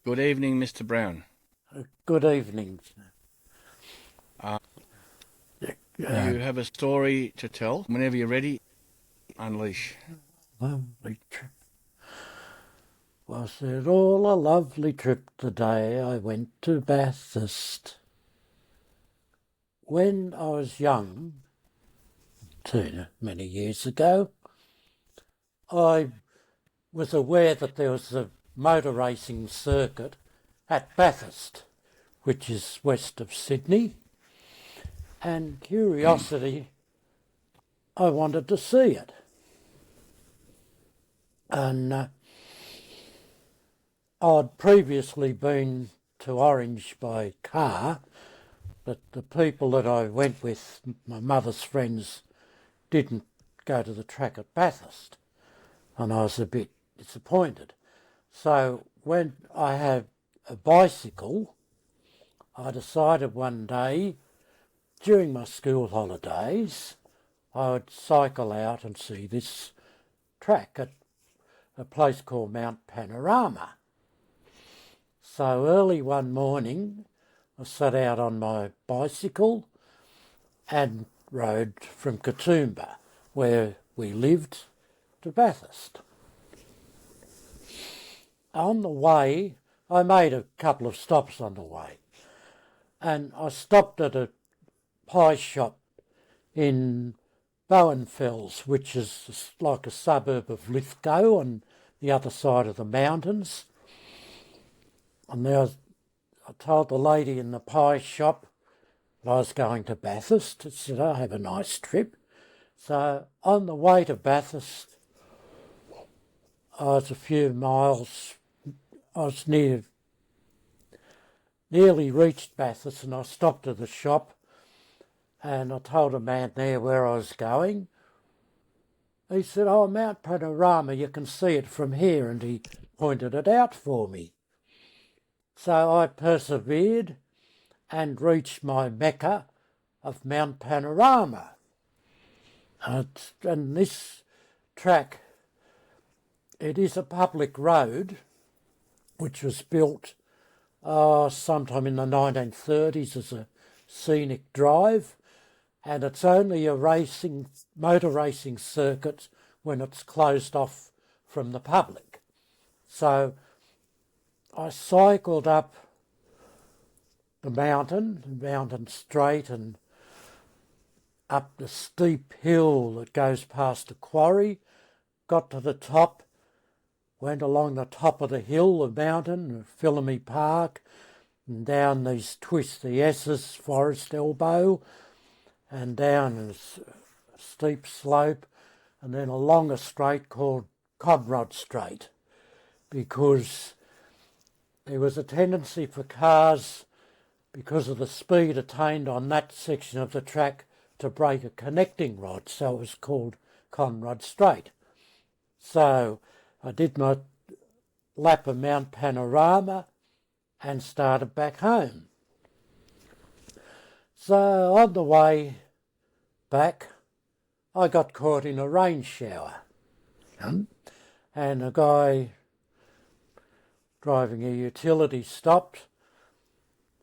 Good evening, Mr. Brown. Good evening. Uh, Uh, you have a story to tell. Whenever you're ready, unleash. lovely trip. Was it all a lovely trip the day I went to Bathurst? When I was young, too many years ago, I was aware that there was a motor racing circuit at Bathurst, which is west of Sydney, and curiosity, I wanted to see it. And I'd previously been to Orange by car, but the people that I went with, my mother's friends, didn't go to the track at Bathurst, and I was a bit disappointed. So when I had a bicycle, I decided one day during my school holidays I would cycle out and see this track at a place called Mount Panorama. So early one morning I set out on my bicycle and rode from Katoomba, where we lived, to Bathurst. On the way, I made a couple of stops on the way, and I stopped at a pie shop in Bowenfels, which is like a suburb of Lithgow on the other side of the mountains. And there I told the lady in the pie shop that I was going to Bathurst. She said, "Oh, have a nice trip." So on the way to Bathurst, I was a few miles, I was nearly reached Bathurst, and I stopped at the shop and I told a man there where I was going. He said, "Oh, Mount Panorama, you can see it from here," and he pointed it out for me. So I persevered and reached my Mecca of Mount Panorama. And this track, it is a public road which was built sometime in the 1930s as a scenic drive, and it's only a motor racing circuit when it's closed off from the public. So I cycled up the mountain straight, and up the steep hill that goes past a quarry, got to the top, went along the top of the hill, the mountain, Philamy Park, and down these twisty S's, Forest Elbow, and down a steep slope, and then along a straight called Conrod Straight, because there was a tendency for cars, because of the speed attained on that section of the track, to break a connecting rod, so it was called Conrod Straight. So I did my lap of Mount Panorama and started back home. So on the way back, I got caught in a rain shower. And a guy driving a utility stopped,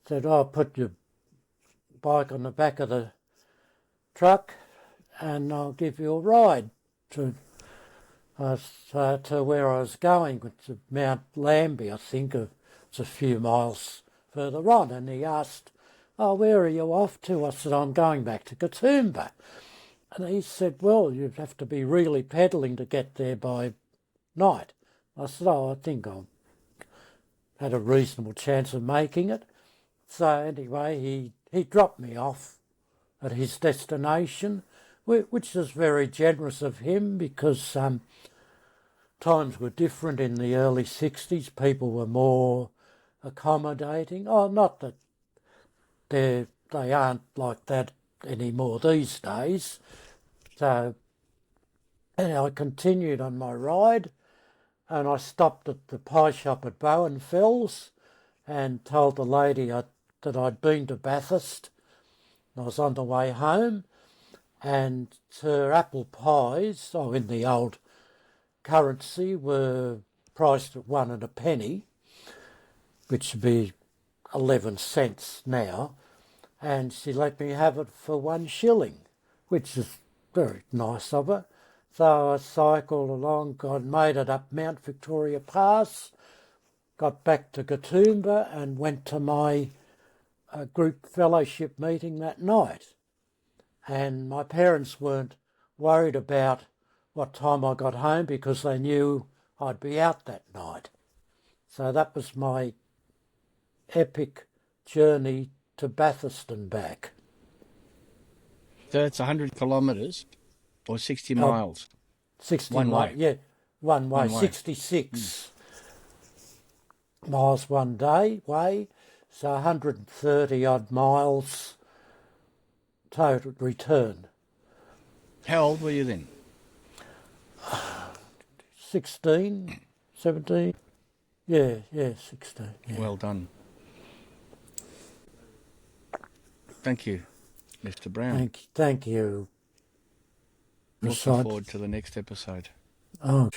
said, "Oh, put your bike on the back of the truck and I'll give you a ride to where I was going, which is Mount Lambie, I think. It's a few miles further on." And he asked, "Oh, where are you off to?" I said, "I'm going back to Katoomba." And he said, "Well, you'd have to be really pedalling to get there by night." I said, "Oh, I think I had a reasonable chance of making it." So anyway, he dropped me off at his destination, which was very generous of him, because times were different in the early 60s. People were more accommodating. Oh, not that they aren't like that anymore these days. So and I continued on my ride, and I stopped at the pie shop at Bowenfels and told the lady that I'd been to Bathurst. I was on the way home, and her apple pies, in the old currency, were priced at 1 and a penny. which would be 11 cents now, and she let me have it for 1 shilling, which is very nice of her. So I cycled along, made it up Mount Victoria Pass, got back to Katoomba and went to my group fellowship meeting that night. And my parents weren't worried about what time I got home because they knew I'd be out that night. So that was my epic journey to Bathurst and back. So that's 100 kilometres or 60 miles. 60 One miles, way. yeah, one way, One way. 66 miles one day way, so 130 odd miles total return. How old were you then? 16, 17, yeah, 16. Yeah. Well done. Thank you, Mr. Brown. Thank you. Looking forward to the next episode. Oh.